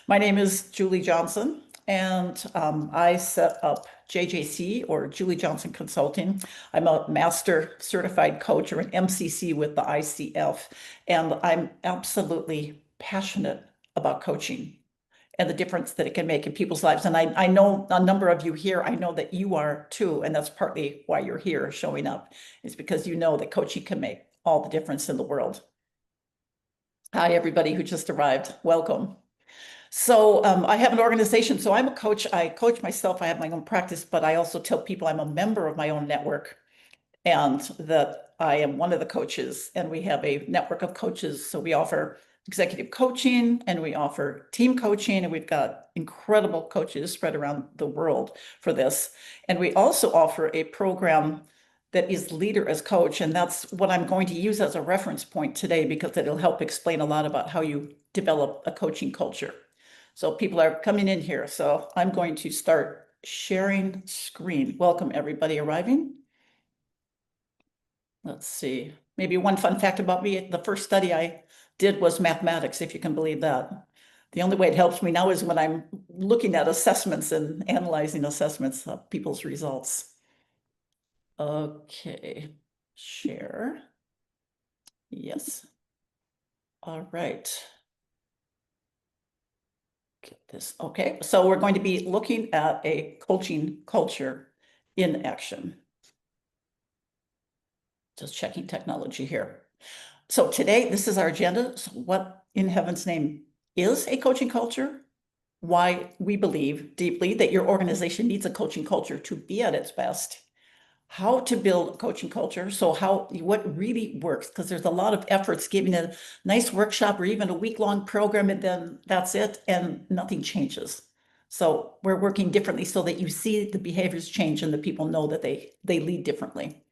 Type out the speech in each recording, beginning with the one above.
My name is Julie Johnson, and I set up JJC or Julie Johnson Consulting. I'm a master certified coach or an MCC with the ICF, and I'm absolutely passionate about coaching and the difference that it can make in people's lives. And I know a number of you here, I know that you are too, and that's partly why you're here showing up, is because you know that coaching can make all the difference in the world. Hi, everybody who just arrived. Welcome. So I have an organization. So I'm a coach. I coach myself. I have my own practice, but I also tell people I'm a member of my own network and that I am one of the coaches. And we have a network of coaches. So we offer executive coaching and we offer team coaching. And we've got incredible coaches spread around the world for this. And we also offer a program that is Leader as Coach. And that's what I'm going to use as a reference point today because it'll help explain a lot about how you develop a coaching culture. So people are coming in here. So I'm going to start sharing screen. Welcome everybody arriving. Let's see. Maybe one fun fact about me, the first study I did was mathematics, if you can believe that. The only way it helps me now is when I'm looking at assessments and analyzing assessments of people's results. Okay, share. Yes. All right. Get this. Okay, so we're going to be looking at a coaching culture in action. Just checking technology here. So today, this is our agenda. So what in heaven's name is a coaching culture? Why we believe deeply that your organization needs a coaching culture to be at its best. How to build a coaching culture. So what really works, because there's a lot of efforts giving a nice workshop or even a week-long program, and then that's it, and nothing changes. So we're working differently so that you see the behaviors change and the people know that they lead differently.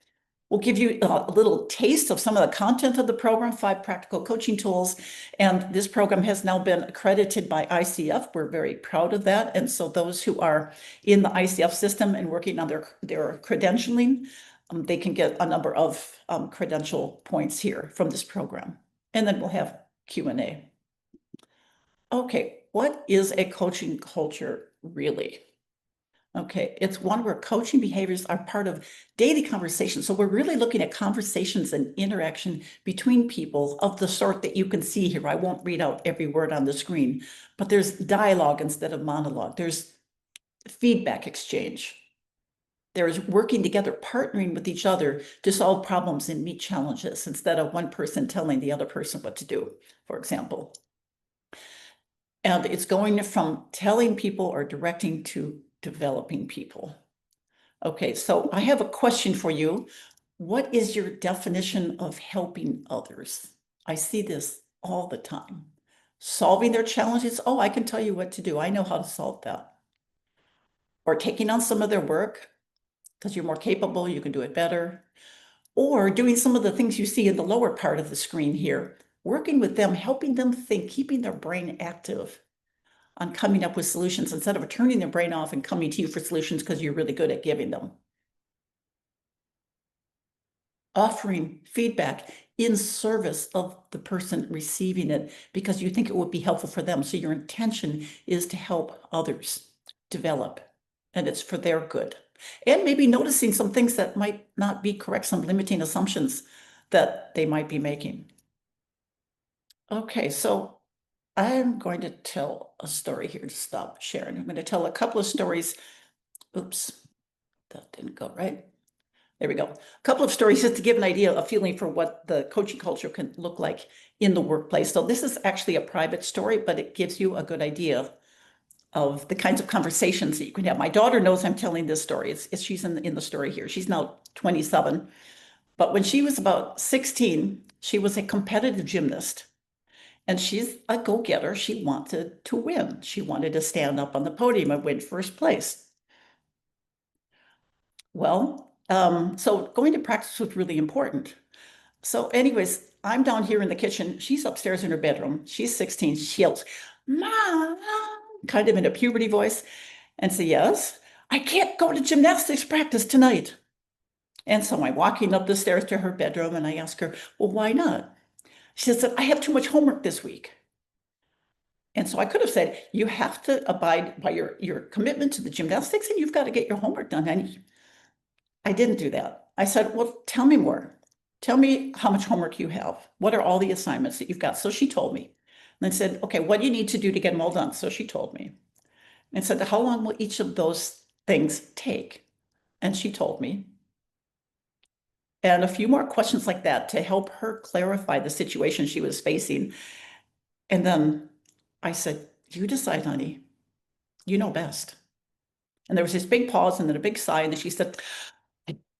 We'll give you a little taste of some of the content of the program, 5 practical coaching tools. And this program has now been accredited by ICF. We're very proud of that. And so those who are in the ICF system and working on their credentialing, they can get a number of credential points here from this program. And then we'll have Q&A. Okay, what is a coaching culture really? Okay, it's one where coaching behaviors are part of daily conversations. So we're really looking at conversations and interaction between people of the sort that you can see here. I won't read out every word on the screen, but there's dialogue instead of monologue. There's feedback exchange. There's working together, partnering with each other to solve problems and meet challenges instead of one person telling the other person what to do, for example. And it's going from telling people or directing to developing people. Okay, so I have a question for you. What is your definition of helping others? I see this all the time. Solving their challenges. Oh, I can tell you what to do. I know how to solve that. Or taking on some of their work because you're more capable, you can do it better. Or doing some of the things you see in the lower part of the screen here, working with them, helping them think, keeping their brain active on coming up with solutions instead of turning their brain off and coming to you for solutions because you're really good at giving them. Offering feedback in service of the person receiving it because you think it would be helpful for them. So your intention is to help others develop, and it's for their good. And maybe noticing some things that might not be correct, some limiting assumptions that they might be making. Okay, so I'm going to tell a story here to stop sharing. I'm going to tell a couple of stories. Oops, that didn't go right. There we go. A couple of stories just to give an idea, a feeling for what the coaching culture can look like in the workplace. So this is actually a private story, but it gives you a good idea of the kinds of conversations that you can have. My daughter knows I'm telling this story. She's in the story here. She's now 27. But when she was about 16, she was a competitive gymnast. And she's a go-getter. She wanted to win. She wanted to stand up on the podium and win first place. Well, so going to practice was really important. So anyways, I'm down here in the kitchen. She's upstairs in her bedroom. She's 16. She yells, "Mom," kind of in a puberty voice, and say, "Yes, I can't go to gymnastics practice tonight." And so I'm walking up the stairs to her bedroom and I ask her, "Well, why not?" She said, "I have too much homework this week." And so I could have said, you have to abide by your commitment to the gymnastics and you've got to get your homework done. And I didn't do that. I said, well, tell me more. Tell me how much homework you have. What are all the assignments that you've got? So she told me. And I said, okay, what do you need to do to get them all done? So she told me. And said, how long will each of those things take? And she told me. And a few more questions like that to help her clarify the situation she was facing. And then I said, you decide, honey. You know best. And there was this big pause and then a big sigh. And then she said,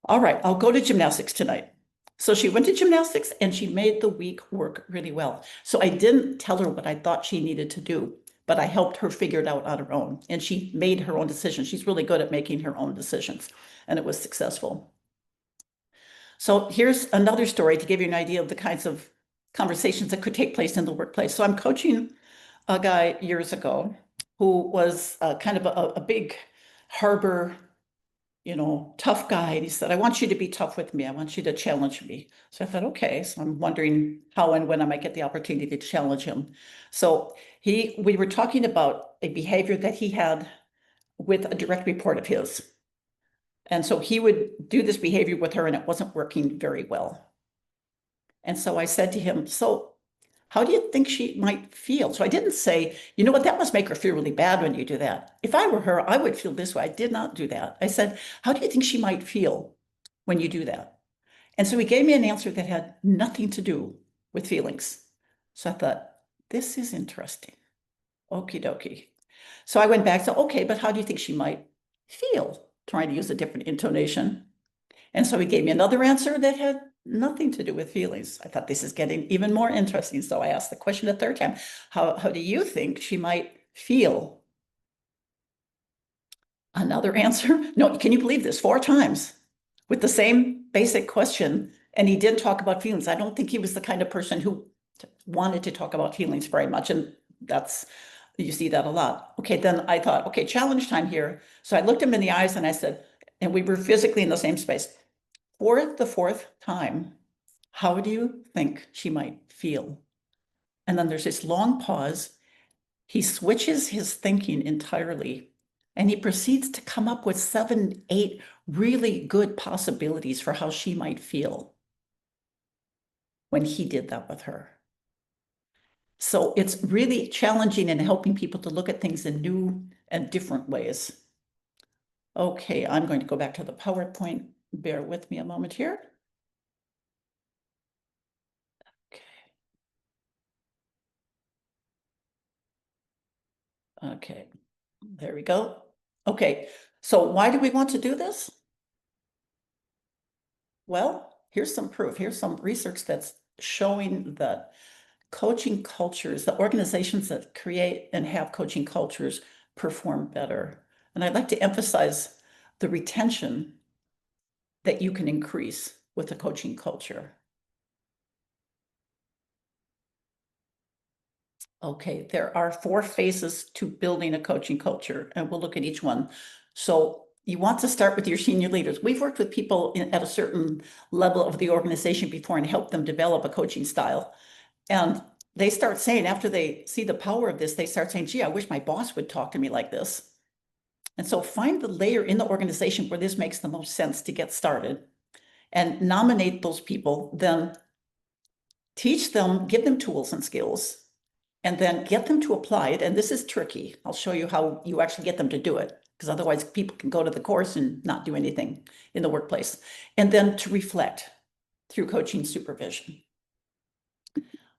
all right, I'll go to gymnastics tonight. So she went to gymnastics and she made the week work really well. So I didn't tell her what I thought she needed to do, but I helped her figure it out on her own. And she made her own decisions. She's really good at making her own decisions. And it was successful. So here's another story to give you an idea of the kinds of conversations that could take place in the workplace. So I'm coaching a guy years ago who was kind of a big harbor, tough guy. And he said, I want you to be tough with me. I want you to challenge me. So I thought, okay. So I'm wondering how and when I might get the opportunity to challenge him. So we were talking about a behavior that he had with a direct report of his. And so he would do this behavior with her and it wasn't working very well. And so I said to him, so how do you think she might feel? So I didn't say, you know what, that must make her feel really bad when you do that. If I were her, I would feel this way. I did not do that. I said, how do you think she might feel when you do that? And so he gave me an answer that had nothing to do with feelings. So I thought, this is interesting. Okie dokie. So I went back to, okay, but how do you think she might feel? Trying to use a different intonation. And so he gave me another answer that had nothing to do with feelings. I thought this is getting even more interesting. So I asked the question a third time, how do you think she might feel? Another answer? No, can you believe this? 4 times with the same basic question. And he didn't talk about feelings. I don't think he was the kind of person who wanted to talk about feelings very much. And you see that a lot. Okay, then I thought, okay, challenge time here. So I looked him in the eyes and I said, and we were physically in the same space. For the 4th time, how do you think she might feel? And then there's this long pause. He switches his thinking entirely and he proceeds to come up with 7, 8 really good possibilities for how she might feel when he did that with her. So it's really challenging and helping people to look at things in new and different ways. Okay, I'm going to go back to the PowerPoint. Bear with me a moment here. Okay, there we go. Okay, so why do we want to do this? Well, here's some proof. Here's some research that's showing that coaching cultures, the organizations that create and have coaching cultures perform better. And I'd like to emphasize the retention that you can increase with a coaching culture. Okay, there are 4 phases to building a coaching culture, and we'll look at each one. So you want to start with your senior leaders. We've worked with people at a certain level of the organization before and helped them develop a coaching style. And they start saying, after they see the power of this, they start saying, gee, I wish my boss would talk to me like this. And so find the layer in the organization where this makes the most sense to get started and nominate those people, then teach them, give them tools and skills, and then get them to apply it. And this is tricky. I'll show you how you actually get them to do it, because otherwise people can go to the course and not do anything in the workplace. And then to reflect through coaching supervision.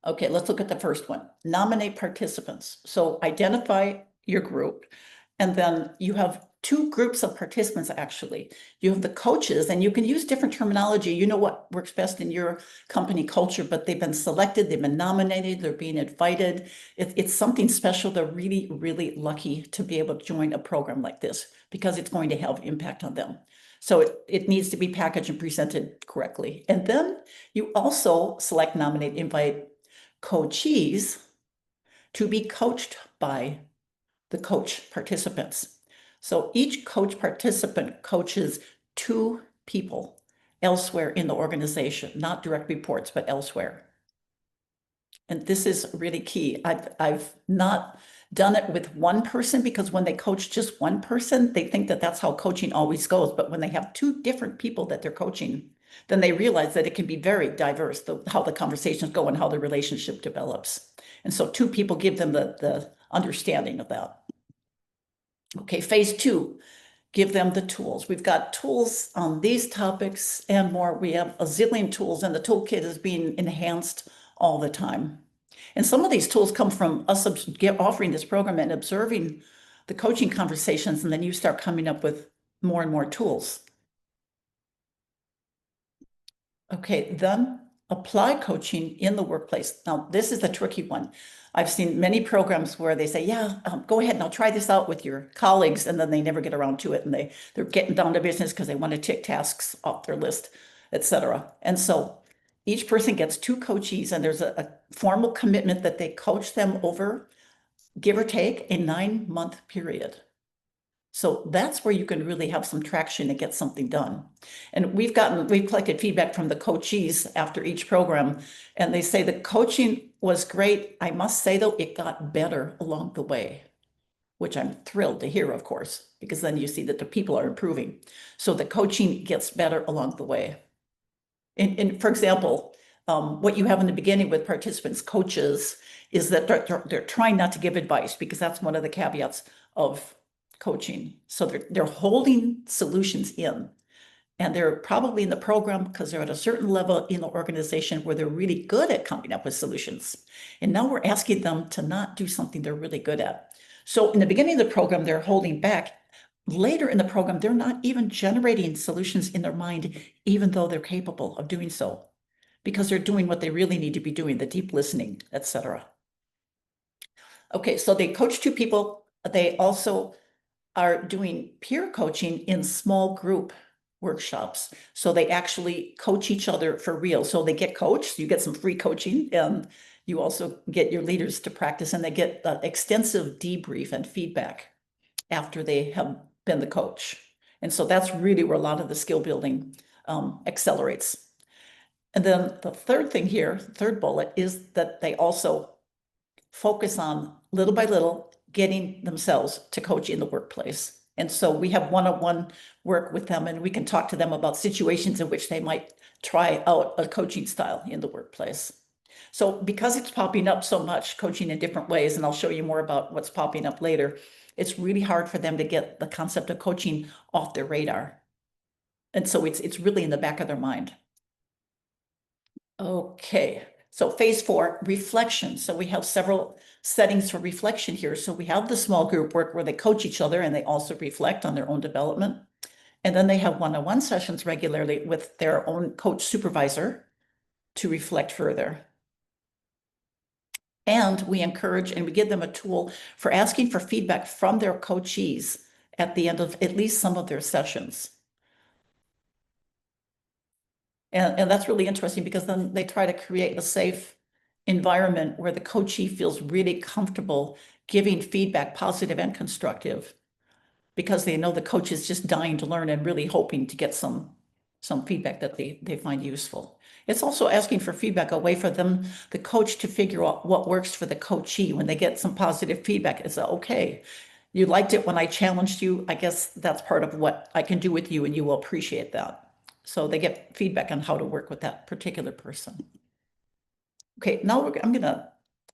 Okay, let's look at the first one. Nominate participants. So identify your group, and then you have 2 groups of participants, actually. You have the coaches, and you can use different terminology. You know what works best in your company culture, but they've been selected, they've been nominated, they're being invited. It's something special. They're really, really lucky to be able to join a program like this because it's going to have impact on them. So it needs to be packaged and presented correctly. And then you also select, nominate, invite coachees to be coached by the coach participants. So each coach participant coaches 2 people elsewhere in the organization, not direct reports, but elsewhere. And this is really key. I've not done it with one person, because when they coach just one person, they think that that's how coaching always goes. But when they have two different people that they're coaching, then they realize that it can be very diverse, how the conversations go and how the relationship develops. And so two people give them the understanding of that. Okay, phase two, give them the tools. We've got tools on these topics and more. We have a zillion tools, and the toolkit is being enhanced all the time. And some of these tools come from us offering this program and observing the coaching conversations, and then you start coming up with more and more tools. Okay, then apply coaching in the workplace. Now, this is the tricky one. I've seen many programs where they say, yeah, go ahead and I'll try this out with your colleagues, and then they never get around to it, and they're getting down to business because they want to tick tasks off their list, etc. And so each person gets two coachees, and there's a formal commitment that they coach them over, give or take, a 9-month period. So that's where you can really have some traction and get something done. And we've collected feedback from the coachees after each program, and they say the coaching was great. I must say, though, it got better along the way, which I'm thrilled to hear, of course, because then you see that the people are improving. So the coaching gets better along the way. And for example, what you have in the beginning with participants, coaches, is that they're trying not to give advice, because that's one of the caveats of coaching. So they're holding solutions in, and they're probably in the program because they're at a certain level in the organization where they're really good at coming up with solutions. And now we're asking them to not do something they're really good at. So in the beginning of the program, they're holding back. Later in the program, they're not even generating solutions in their mind, even though they're capable of doing so, because they're doing what they really need to be doing, the deep listening, etc. Okay, so they coach two people. They also are doing peer coaching in small group workshops. So they actually coach each other for real. So they get coached, you get some free coaching, and you also get your leaders to practice, and they get extensive debrief and feedback after they have been the coach. And so that's really where a lot of the skill building accelerates. And then the third thing here, third bullet, is that they also focus on, little by little, getting themselves to coach in the workplace. And so we have one-on-one work with them, and we can talk to them about situations in which they might try out a coaching style in the workplace. So because it's popping up so much, coaching in different ways, and I'll show you more about what's popping up later, it's really hard for them to get the concept of coaching off their radar. And so it's really in the back of their mind. Okay, so phase 4, reflection. So we have several settings for reflection here. So we have the small group work where they coach each other and they also reflect on their own development. And then they have one-on-one sessions regularly with their own coach supervisor to reflect further. And we encourage and we give them a tool for asking for feedback from their coachees at the end of at least some of their sessions. And that's really interesting, because then they try to create a safe environment where the coachee feels really comfortable giving feedback, positive and constructive, because they know the coach is just dying to learn and really hoping to get some feedback that they find useful. It's also asking for feedback, a way for them, the coach, to figure out what works for the coachee. When they get some positive feedback, it's okay, you liked it when I challenged you. I guess that's part of what I can do with you, and you will appreciate that. So they get feedback on how to work with that particular person. Okay, now I'm gonna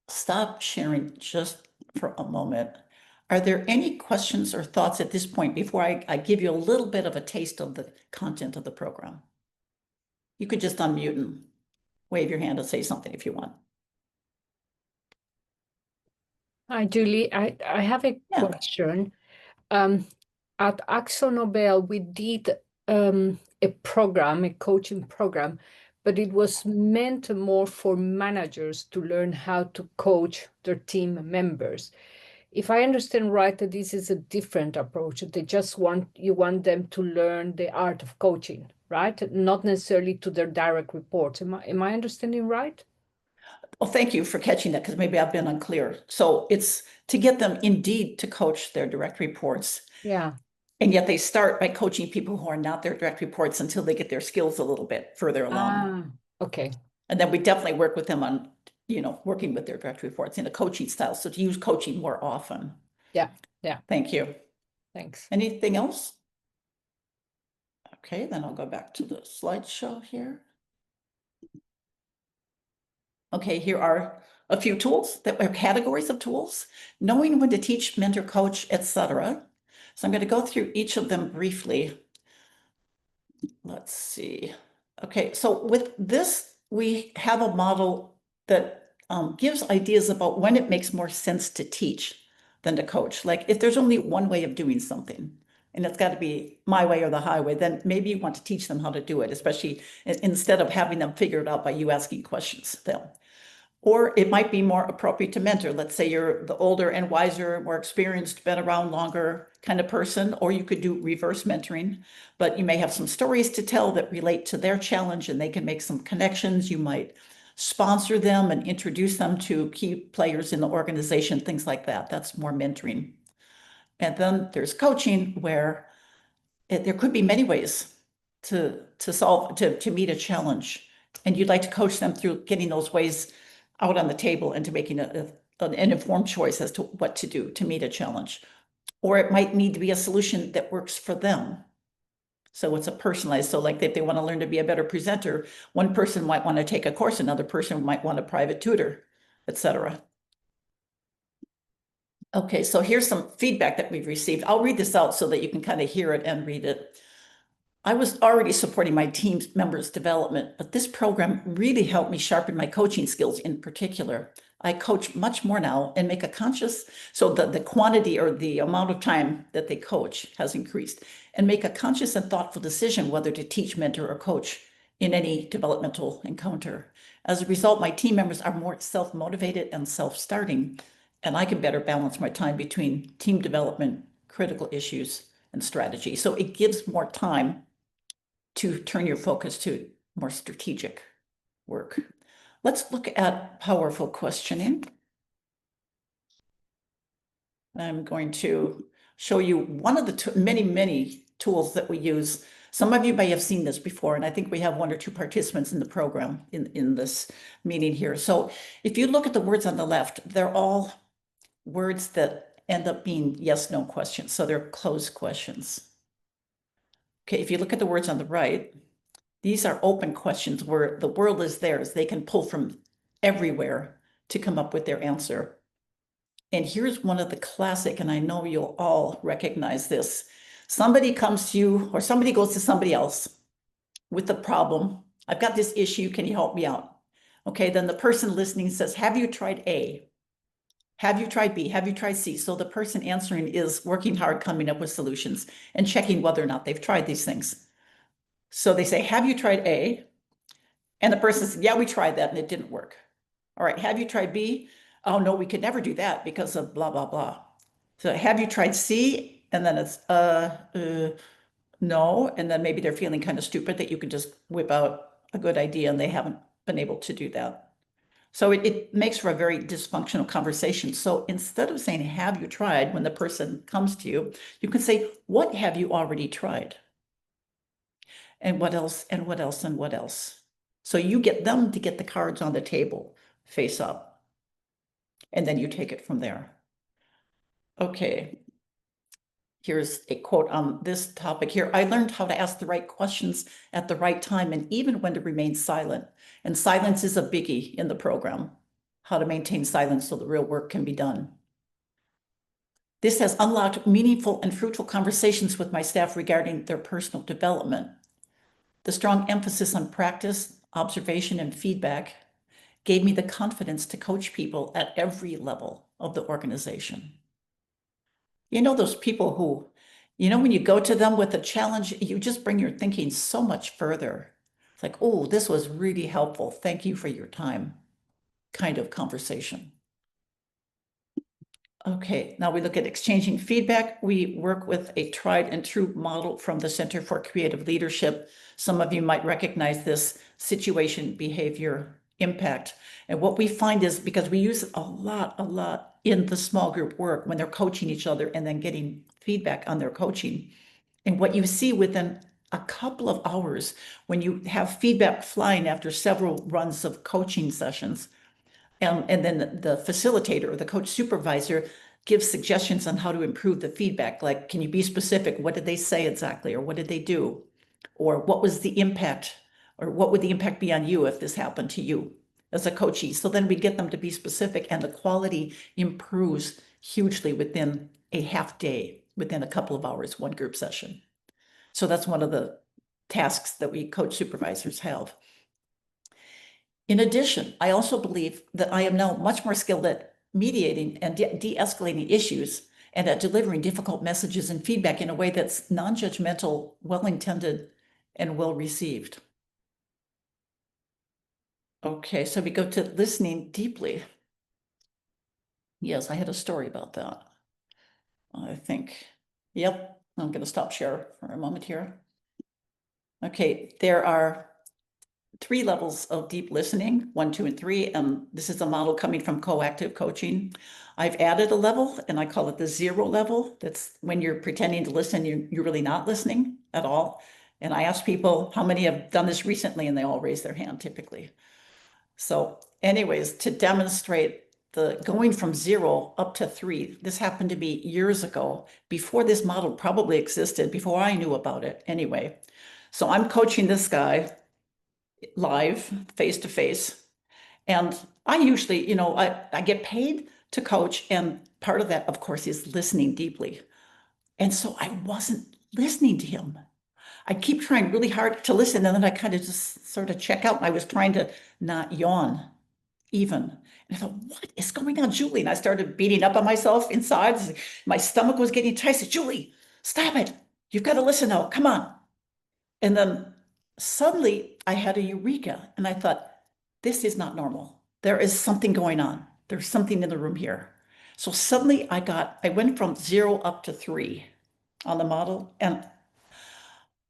stop sharing just for a moment. Are there any questions or thoughts at this point before I give you a little bit of a taste of the content of the program? You could just unmute and wave your hand and say something if you want. Hi, Julie. I have a question. At Axo Nobel, we did a program, a coaching program, but it was meant more for managers to learn how to coach their team members. If I understand right, that this is a different approach. They just you want them to learn the art of coaching, right? Not necessarily to their direct reports. Am I understanding right? Well, thank you for catching that, because maybe I've been unclear. So it's to get them indeed to coach their direct reports. Yeah. And yet they start by coaching people who are not their direct reports until they get their skills a little bit further along. Okay. And then we definitely work with them on, working with their direct reports in a coaching style. So to use coaching more often. Yeah. Thank you. Thanks. Anything else? Okay, then I'll go back to the slideshow here. Okay, here are a few tools that are categories of tools, knowing when to teach, mentor, coach, etc. So I'm going to go through each of them briefly. Let's see. Okay, so with this, we have a model that gives ideas about when it makes more sense to teach than to coach. Like if there's only one way of doing something, and it's got to be my way or the highway, then maybe you want to teach them how to do it, especially instead of having them figure it out by you asking questions to them. Or it might be more appropriate to mentor. Let's say you're the older and wiser, more experienced, been around longer kind of person, or you could do reverse mentoring, but you may have some stories to tell that relate to their challenge and they can make some connections. You might sponsor them and introduce them to key players in the organization, things like that. That's more mentoring. And then there's coaching where there could be many ways to meet a challenge. And you'd like to coach them through getting those ways out on the table and to making an informed choice as to what to do to meet a challenge. Or it might need to be a solution that works for them. So it's a personalized, so like if they want to learn to be a better presenter, one person might want to take a course, another person might want a private tutor, etc. Okay, so here's some feedback that we've received. I'll read this out so that you can kind of hear it and read it. I was already supporting my team members' development, but this program really helped me sharpen my coaching skills in particular. I coach much more now and make a conscious, so the quantity or the amount of time that they coach has increased, and make a conscious and thoughtful decision whether to teach, mentor, or coach in any developmental encounter. As a result, my team members are more self-motivated and self-starting, and I can better balance my time between team development, critical issues, and strategy. So it gives more time to turn your focus to more strategic work. Let's look at powerful questioning. I'm going to show you one of the many tools that we use. Some of you may have seen this before, and I think we have one or two participants in the program in this meeting here. So if you look at the words on the left, they're all words that end up being yes/no questions. So they're closed questions. Okay, if you look at the words on the right, these are open questions where the world is theirs. They can pull from everywhere to come up with their answer. And here's one of the classic, and I know you'll all recognize this. Somebody comes to you or somebody goes to somebody else with a problem. I've got this issue. Can you help me out? Okay, then the person listening says, have you tried A? Have you tried B? Have you tried C? So the person answering is working hard, coming up with solutions and checking whether or not they've tried these things. So they say, have you tried A? And the person says, yeah, we tried that and it didn't work. All right, have you tried B? Oh, no, we could never do that because of blah, blah, blah. So have you tried C? And then it's, no. And then maybe they're feeling kind of stupid that you can just whip out a good idea and they haven't been able to do that. So it makes for a very dysfunctional conversation. So instead of saying, have you tried, when the person comes to you, you can say, what have you already tried? And what else, and what else, and what else? So you get them to get the cards on the table face up. And then you take it from there. Okay. Here's a quote on this topic here. I learned how to ask the right questions at the right time and even when to remain silent. And silence is a biggie in the program. How to maintain silence so the real work can be done. This has unlocked meaningful and fruitful conversations with my staff regarding their personal development. The strong emphasis on practice, observation, and feedback gave me the confidence to coach people at every level of the organization. You know, those people who, when you go to them with a challenge, you just bring your thinking so much further. It's like, oh, this was really helpful. Thank you for your time, kind of conversation. Okay, now we look at exchanging feedback. We work with a tried and true model from the Center for Creative Leadership. Some of you might recognize this: situation, behavior, impact. And what we find is, because we use it a lot in the small group work when they're coaching each other and then getting feedback on their coaching. And what you see within a couple of hours, when you have feedback flying after several runs of coaching sessions, And then the facilitator or the coach supervisor gives suggestions on how to improve the feedback. Like, can you be specific? What did they say exactly? Or what did they do? Or what was the impact? Or what would the impact be on you if this happened to you as a coachee? So then we get them to be specific, and the quality improves hugely within a half day, within a couple of hours, one group session. So that's one of the tasks that we coach supervisors have. In addition, I also believe that I am now much more skilled at mediating and de-escalating issues and at delivering difficult messages and feedback in a way that's non-judgmental, well-intended, and well-received. Okay, so we go to listening deeply. Yes, I had a story about that. I think, yep, I'm going to stop share for a moment here. Okay, there are 3 levels of deep listening, 1, 2, and 3. This is a model coming from coactive coaching. I've added a level, and I call it the 0 level. That's when you're pretending to listen, you're really not listening at all. And I ask people how many have done this recently, and they all raise their hand typically. So anyways, to demonstrate the going from 0 up to 3, this happened to me years ago, before this model probably existed, before I knew about it anyway. So I'm coaching this guy live, face to face. And I usually, you know, I get paid to coach. And part of that, of course, is listening deeply. And so I wasn't listening to him. I keep trying really hard to listen. And then I kind of just sort of check out. And I was trying to not yawn even. And I thought, what is going on, Julie? And I started beating up on myself inside. My stomach was getting tight. I said, Julie, stop it. You've got to listen now. Come on. And then suddenly I had a eureka, and I thought, this is not normal. There is something going on. There's something in the room here. So suddenly I went from 0 up to 3 on the model, and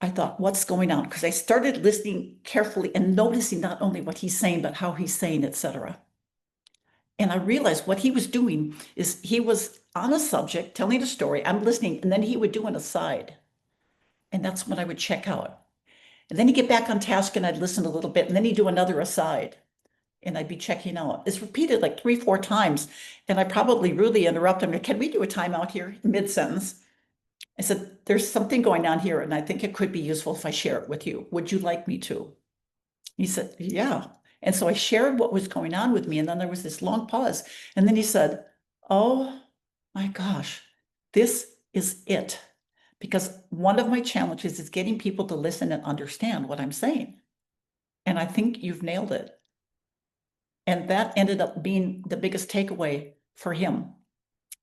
I thought, what's going on? Because I started listening carefully and noticing not only what he's saying, but how he's saying, etc. And I realized what he was doing is he was on a subject, telling a story, I'm listening, and then he would do an aside. And that's when I would check out. And then he'd get back on task, and I'd listen a little bit, and then he'd do another aside, and I'd be checking out. It's repeated like 3, 4 times. And I probably really interrupt him. Can we do a timeout here mid-sentence? I said, there's something going on here, and I think it could be useful if I share it with you. Would you like me to? He said, yeah. And so I shared what was going on with me. And then there was this long pause. And then he said, oh my gosh, this is it. Because one of my challenges is getting people to listen and understand what I'm saying. And I think you've nailed it. And that ended up being the biggest takeaway for him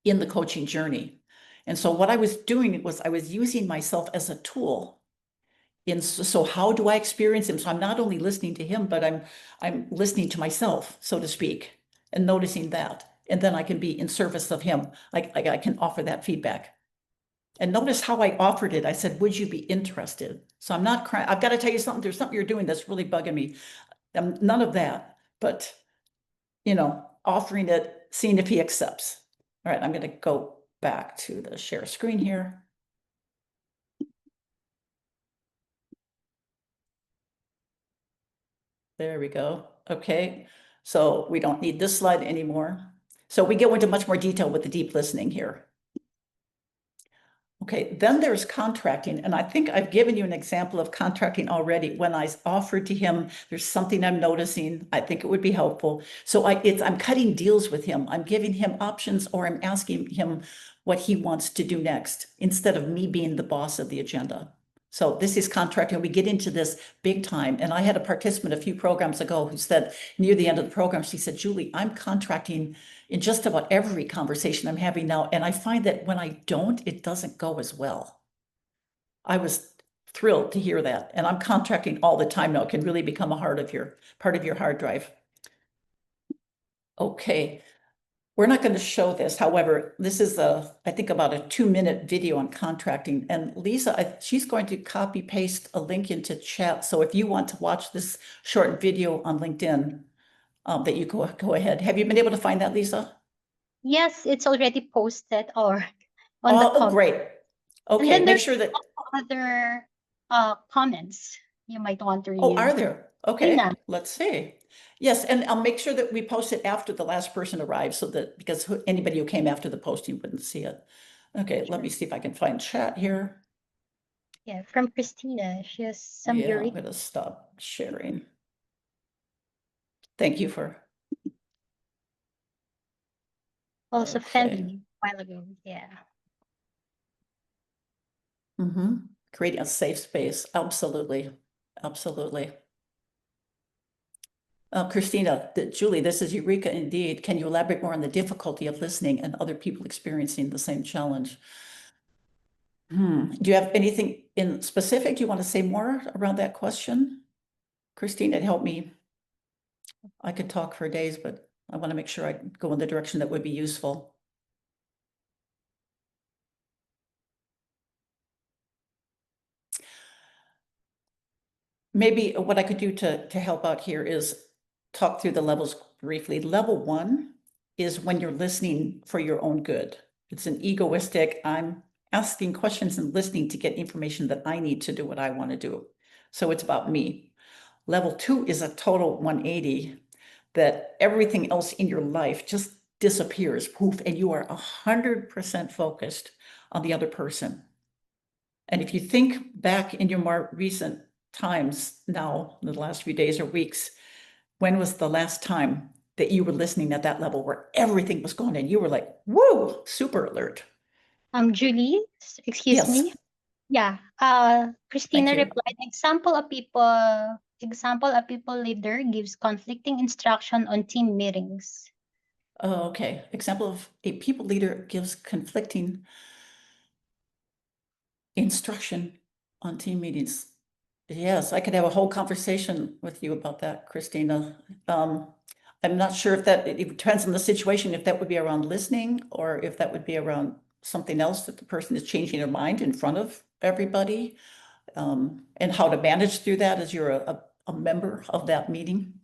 in the coaching journey. And so what I was doing was I was using myself as a tool. So how do I experience him? So I'm not only listening to him, but I'm listening to myself, so to speak, and noticing that. And then I can be in service of him. Like I can offer that feedback. And notice how I offered it. I said, would you be interested? So I'm not crying. I've got to tell you something. There's something you're doing that's really bugging me. None of that, but, you know, offering it, seeing if he accepts. All right, I'm going to go back to the share screen here. There we go. Okay, so we don't need this slide anymore. So we go into much more detail with the deep listening here. Okay, then there's contracting. And I think I've given you an example of contracting already. When I offered to him, there's something I'm noticing, I think it would be helpful. So I'm cutting deals with him. I'm giving him options, or I'm asking him what he wants to do next, instead of me being the boss of the agenda. So this is contracting. We get into this big time. And I had a participant a few programs ago who said, near the end of the program, she said, Julie, I'm contracting in just about every conversation I'm having now. And I find that when I don't, it doesn't go as well. I was thrilled to hear that. And I'm contracting all the time now. It can really become a part of your hard drive. Okay. We're not going to show this. However, this is I think about a 2-minute video on contracting. And Lisa, she's going to copy paste a link into chat. So if you want to watch this short video on LinkedIn, that you go ahead. Have you been able to find that, Lisa? Yes, it's already posted or on the Oh, great. Okay, and then make sure that. Other comments you might want to read. Oh, are there? Okay, Yeah. let's see. Yes, and I'll make sure that we post it after the last person arrives so that, because anybody who came after the posting wouldn't see it. Okay, let me see if I can find chat here. Yeah, from Christina. She has some Yeah, I'm eureka. gonna stop sharing. Thank you for, Also okay. Fendi a while ago. Yeah. Creating a safe space, absolutely, absolutely. Christina, Julie, this is Eureka indeed. Can you elaborate more on the difficulty of listening and other people experiencing the same challenge? Do you have anything in specific? Do you want to say more around that question? Christina, help me. I could talk for days, but I want to make sure I go in the direction that would be useful. Maybe what I could do to help out here is talk through the levels briefly. Level 1 is when you're listening for your own good. It's an egoistic, I'm asking questions and listening to get information that I need to do what I want to do. So it's about me. Level 2 is a total 180, that everything else in your life just disappears, poof, and you are 100% focused on the other person. And if you think back in your more recent times now, in the last few days or weeks, when was the last time that you were listening at that level where everything was going and you were like, whoa, super alert? Julie, excuse Yes. me. Yeah. Christina you. replied, example, a people leader gives conflicting instruction on team meetings. Oh, okay. Example of a people leader gives conflicting instruction on team meetings. Yes, I could have a whole conversation with you about that, Christina. I'm not sure if that, it depends on the situation, if that would be around listening or if that would be around something else, that the person is changing their mind in front of everybody, and how to manage through that as you're a member of that meeting.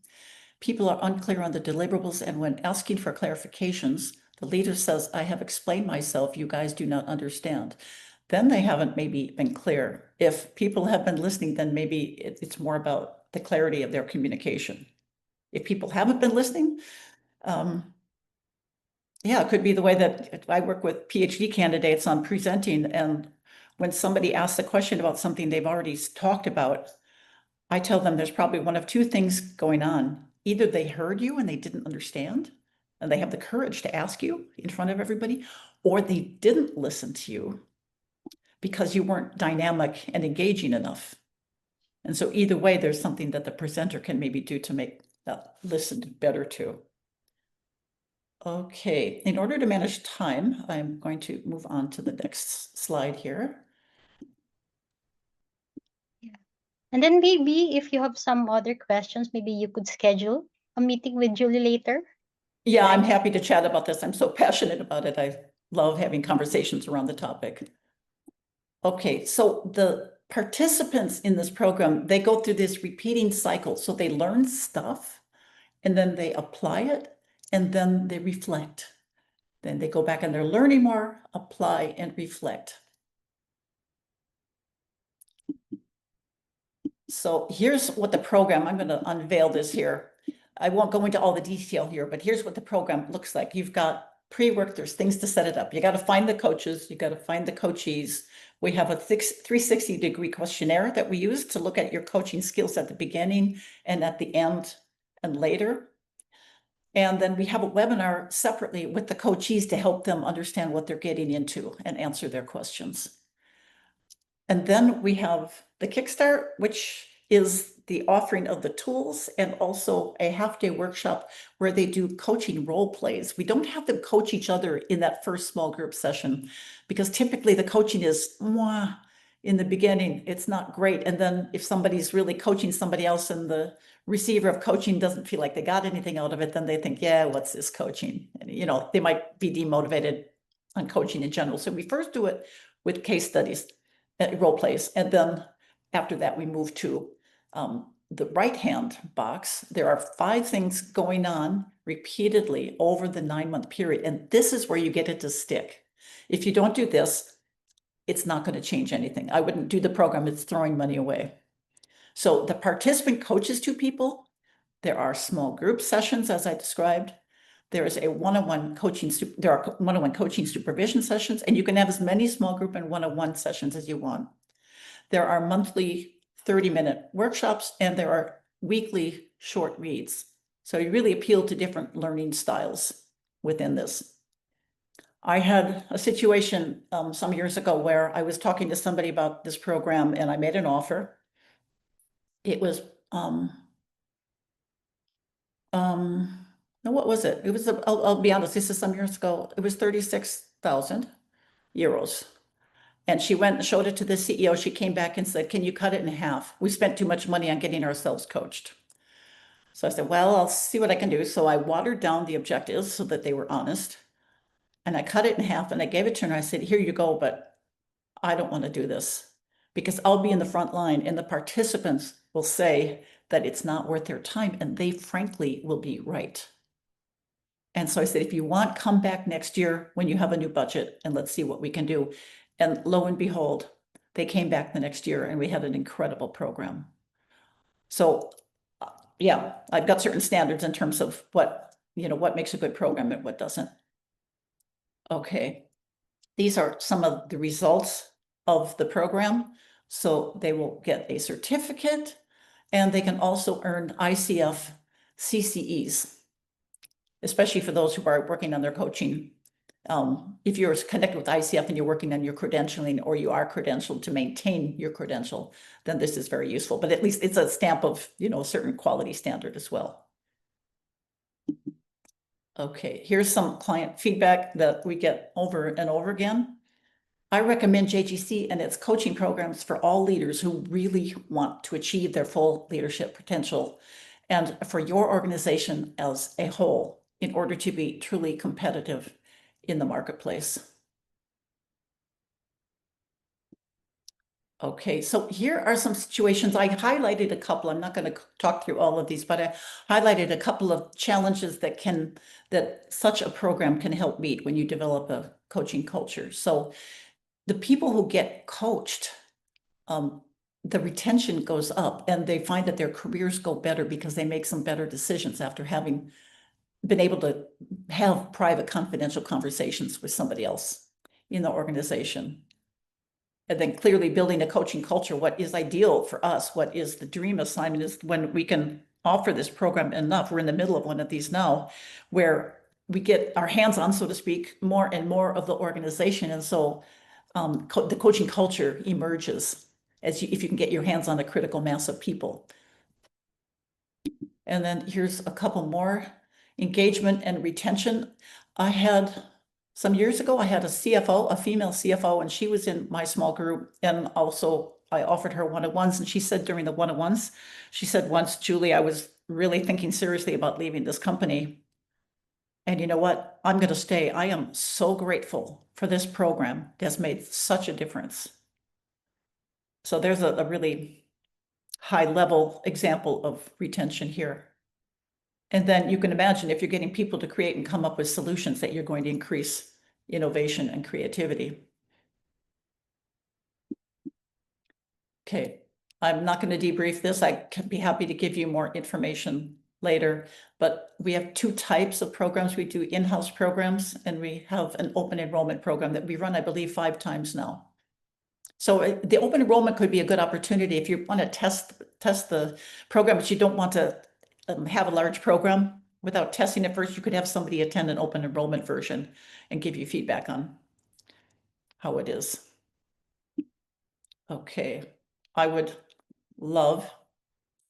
People are unclear on the deliverables, and when asking for clarifications, the leader says, I have explained myself, you guys do not understand. Then they haven't maybe been clear. If people have been listening, then maybe it's more about the clarity of their communication. If people haven't been listening, yeah, it could be the way that I work with PhD candidates on presenting, and when somebody asks a question about something they've already talked about, I tell them there's probably one of two things going on. Either they heard you and they didn't understand, and they have the courage to ask you in front of everybody, or they didn't listen to you because you weren't dynamic and engaging enough. And so either way, there's something that the presenter can maybe do to make that listened better to. Okay, in order to manage time, I'm going to move on to the next slide here. Yeah. And then maybe if you have some other questions, maybe you could schedule a meeting with Julie later. Yeah, I'm happy to chat about this. I'm so passionate about it. I love having conversations around the topic. Okay, so the participants in this program, they go through this repeating cycle. So they learn stuff and then they apply it and then they reflect. Then they go back and they're learning more, apply and reflect. So here's what the program, I'm going to unveil this here. I won't go into all the detail here, but here's what the program looks like. You've got pre-work, there's things to set it up. You got to find the coaches, you got to find the coachees. We have a 360-degree questionnaire that we use to look at your coaching skills at the beginning and at the end and later. And then we have a webinar separately with the coachees to help them understand what they're getting into and answer their questions. And then we have the Kickstart, which is the offering of the tools and also a half-day workshop where they do coaching role plays. We don't have them coach each other in that first small group session because typically the coaching is mwah, in the beginning, it's not great. And then if somebody's really coaching somebody else and the receiver of coaching doesn't feel like they got anything out of it, then they think, yeah, what's this coaching? And, you know, they might be demotivated on coaching in general. So we first do it with case studies, role plays. And then after that, we move to the right-hand box. There are 5 things going on repeatedly over the 9-month period. And this is where you get it to stick. If you don't do this, it's not going to change anything. I wouldn't do the program. It's throwing money away. So the participant coaches 2 people. There are small group sessions, as I described. There is a one-on-one coaching, there are one-on-one coaching supervision sessions, and you can have as many small group and one-on-one sessions as you want. There are monthly 30-minute workshops, and there are weekly short reads. So you really appeal to different learning styles within this. I had a situation some years ago where I was talking to somebody about this program, and I made an offer. It was, no, what was it? It was, I'll be honest, this is some years ago. It was 36,000 euros. And she went and showed it to the CEO. She came back and said, can you cut it in half? We spent too much money on getting ourselves coached. So I said, well, I'll see what I can do. So I watered down the objectives so that they were honest. And I cut it in half and I gave it to her and I said, here you go, but I don't want to do this because I'll be in the front line and the participants will say that it's not worth their time, and they frankly will be right. And so I said, if you want, come back next year when you have a new budget and let's see what we can do. And lo and behold, they came back the next year and we had an incredible program. So yeah, I've got certain standards in terms of what makes a good program and what doesn't. Okay, these are some of the results of the program. So they will get a certificate and they can also earn ICF CCEs, especially for those who are working on their coaching. If you're connected with ICF and you're working on your credentialing, or you are credentialed to maintain your credential, then this is very useful. But at least it's a stamp of, a certain quality standard as well. Okay, here's some client feedback that we get over and over again. I recommend JGC and its coaching programs for all leaders who really want to achieve their full leadership potential, and for your organization as a whole, in order to be truly competitive in the marketplace. Okay, so here are some situations. I highlighted a couple. I'm not going to talk through all of these, but I highlighted a couple of challenges that such a program can help meet when you develop a coaching culture. So the people who get coached, the retention goes up and they find that their careers go better because they make some better decisions after having been able to have private confidential conversations with somebody else in the organization. And then clearly building a coaching culture, what is ideal for us, what is the dream assignment, is when we can offer this program enough. We're in the middle of one of these now where we get our hands on, so to speak, more and more of the organization. And so the coaching culture emerges if you can get your hands on a critical mass of people. And then here's a couple more. Engagement and retention. Some years ago, I had a CFO, a female CFO, and she was in my small group. And also I offered her one-on-ones. And she said during the one-on-ones, she said once, Julie, I was really thinking seriously about leaving this company. And you know what? I'm going to stay. I am so grateful for this program. It has made such a difference. So there's a really high level example of retention here. And then you can imagine if you're getting people to create and come up with solutions, that you're going to increase innovation and creativity. Okay, I'm not going to debrief this. I can be happy to give you more information later, but we have two types of programs. We do in-house programs and we have an open enrollment program that we run, I believe, 5 times now. So the open enrollment could be a good opportunity if you want to test the program, but you don't want to have a large program without testing it first. You could have somebody attend an open enrollment version and give you feedback on how it is. Okay, I would love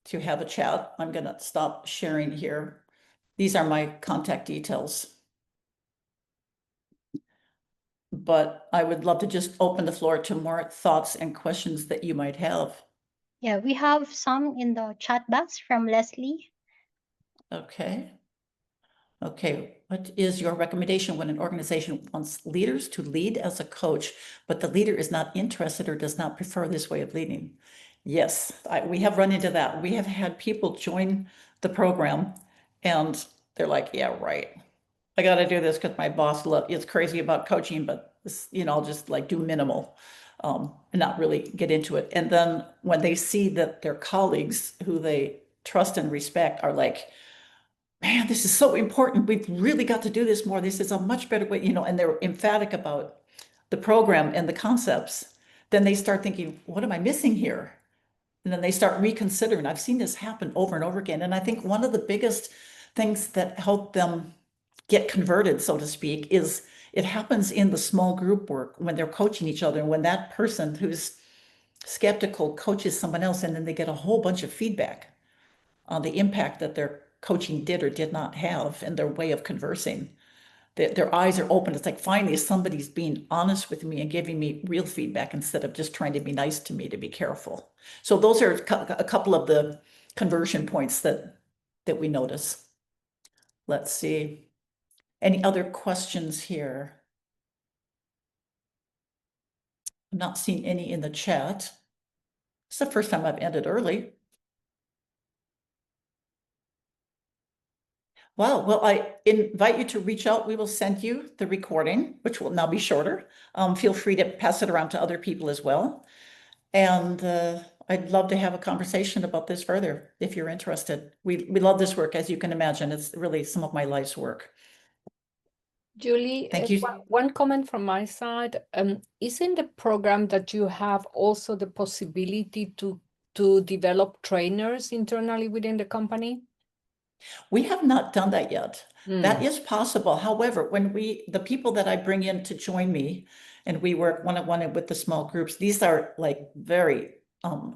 to have a chat. I'm going to stop sharing here. These are my contact details. But I would love to just open the floor to more thoughts and questions that you might have. Yeah, we have some in the chat box from Leslie. Okay. Okay, what is your recommendation when an organization wants leaders to lead as a coach, but the leader is not interested or does not prefer this way of leading? Yes, we have run into that. We have had people join the program and they're like, yeah, right. I got to do this because my boss is crazy about coaching, but this, I'll just like do minimal and not really get into it. And then when they see that their colleagues who they trust and respect are like, man, this is so important. We've really got to do this more. This is a much better way, and they're emphatic about the program and the concepts. Then they start thinking, what am I missing here? And then they start reconsidering. I've seen this happen over and over again. And I think one of the biggest things that help them get converted, so to speak, is it happens in the small group work when they're coaching each other. And when that person who's skeptical coaches someone else, and then they get a whole bunch of feedback on the impact that their coaching did or did not have and their way of conversing. Their eyes are open. It's like, finally, somebody's being honest with me and giving me real feedback instead of just trying to be nice to me, to be careful. So those are a couple of the conversion points that we notice. Let's see. Any other questions here? I'm not seeing any in the chat. It's the first time I've ended early. Wow. Well, I invite you to reach out. We will send you the recording, which will now be shorter. Feel free to pass it around to other people as well. And I'd love to have a conversation about this further if you're interested. We love this work, as you can imagine. It's really some of my life's work. Julie, Thank you. one comment from my side. Isn't the program that you have also the possibility to develop trainers internally within the company? We have not done that yet. That is possible. However, when the people that I bring in to join me and we work one-on-one with the small groups, these are like very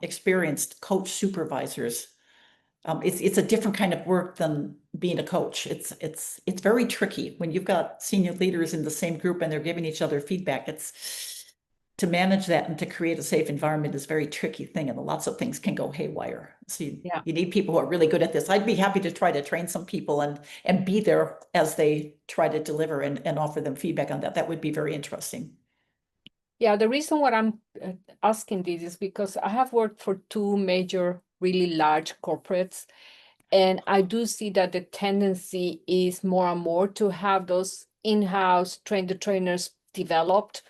experienced coach supervisors. It's a different kind of work than being a coach. It's very tricky when you've got senior leaders in the same group and they're giving each other feedback. To manage that and to create a safe environment is a very tricky thing, and lots of things can go haywire. So you need people who are really good at this. I'd be happy to try to train some people and be there as they try to deliver and offer them feedback on that. That would be very interesting. Yeah, the reason why I'm asking this is because I have worked for 2 major, really large corporates, and I do see that the tendency is more and more to have those in-house trainers developed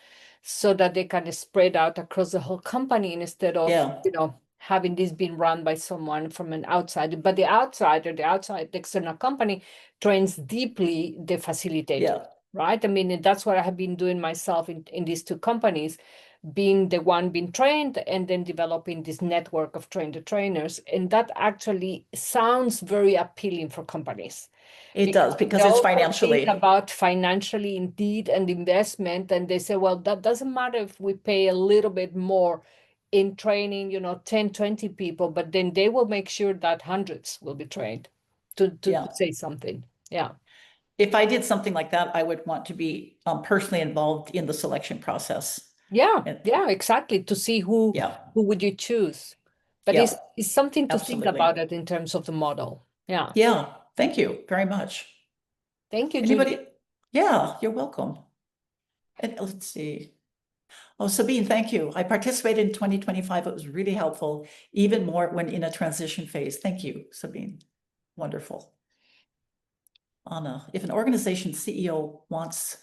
so that they can spread out across the whole company instead of, having this being run by someone from an outside. But the external company trains deeply the facilitator, right? I mean, that's what I have been doing myself in these 2 companies, being the one being trained and then developing this network of trainers. And that actually sounds very appealing for companies. It does, because it's financially. Think about financially indeed and investment. And they say, well, that doesn't matter if we pay a little bit more in training, 10, 20 people, but then they will make sure that hundreds will be trained to say something. Yeah. If I did something like that, I would want to be personally involved in the selection process. Yeah, exactly. To see who would you choose. But it's something to think about it in terms of the model. Yeah. Yeah. Thank you very much. Thank you, Anybody? Julie. Yeah, you're welcome. And let's see. Oh, Sabine, thank you. I participated in 2025. It was really helpful, even more when in a transition phase. Thank you, Sabine. Wonderful. Anna, if an organization CEO wants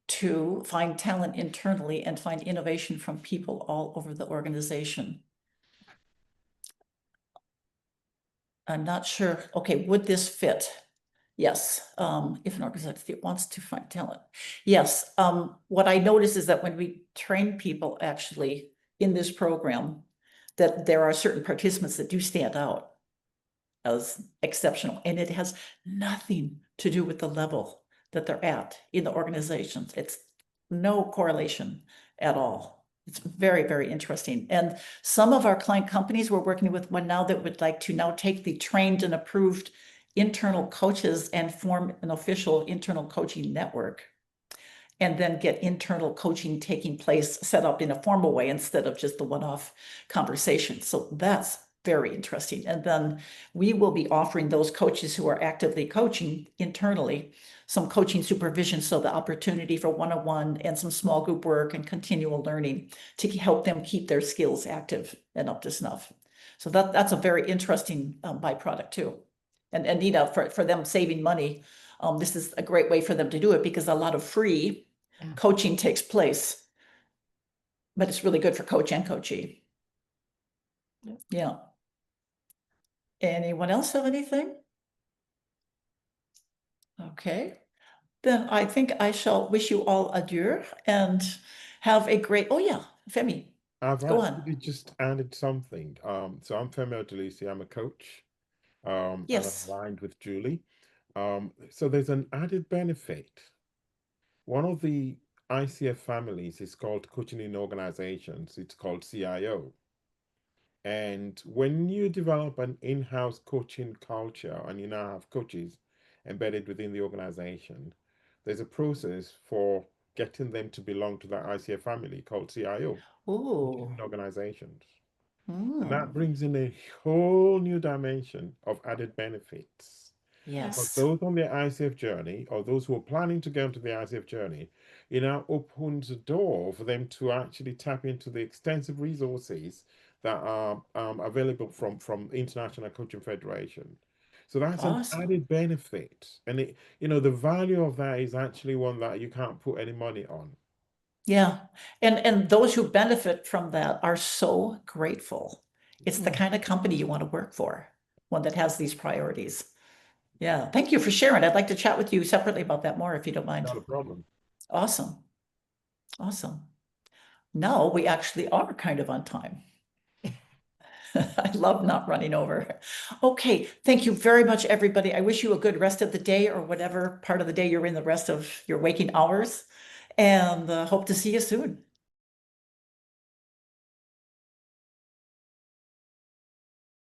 to find talent internally and find innovation from people all over the organization, I'm not sure. Okay, would this fit? Yes, if an organization wants to find talent. Yes, what I notice is that when we train people actually in this program, that there are certain participants that do stand out as exceptional, and it has nothing to do with the level that they're at in the organizations. It's no correlation at all. It's very, very interesting. And some of our client companies, we're working with one now that would like to now take the trained and approved internal coaches and form an official internal coaching network, and then get internal coaching taking place, set up in a formal way instead of just the one-off conversation. So that's very interesting. And then we will be offering those coaches who are actively coaching internally some coaching supervision, so the opportunity for one-on-one and some small group work and continual learning to help them keep their skills active and up to snuff. So that's a very interesting byproduct too. And Nina, for them saving money, this is a great way for them to do it, because a lot of free coaching takes place, but it's really good for coach and coachee. Yeah. Anyone else have anything? Okay, then I think I shall wish you all adieu and have a great, oh yeah, Femi, I've go on. actually just added something. So I'm Femi Odulisi, I'm a coach, and I'm Yes. aligned with Julie. So there's an added benefit. One of the ICF families is called Coaching in Organizations. It's called CIO. And when you develop an in-house coaching culture and you now have coaches embedded within the organization, there's a process for getting them to belong to that ICF family called CIO, Ooh. in organizations. Mm. And that brings in a whole new dimension of added benefits. For Yes. those on the ICF journey, or those who are planning to go into the ICF journey, it now opens a door for them to actually tap into the extensive resources that are available from International Coaching Federation. So that's an Awesome. added benefit, and the value of that is actually one that you can't put any money on. Yeah, and those who benefit from that are so grateful. It's the Mm. kind of company you want to work for, one that has these priorities. Yeah, thank you for sharing. I'd like to chat with you separately about that more if you don't mind. Not a problem. Awesome. Awesome. Now we actually are kind of on time. I love not running over. Okay, thank you very much, everybody. I wish you a good rest of the day or whatever part of the day you're in the rest of your waking hours, and hope to see you soon.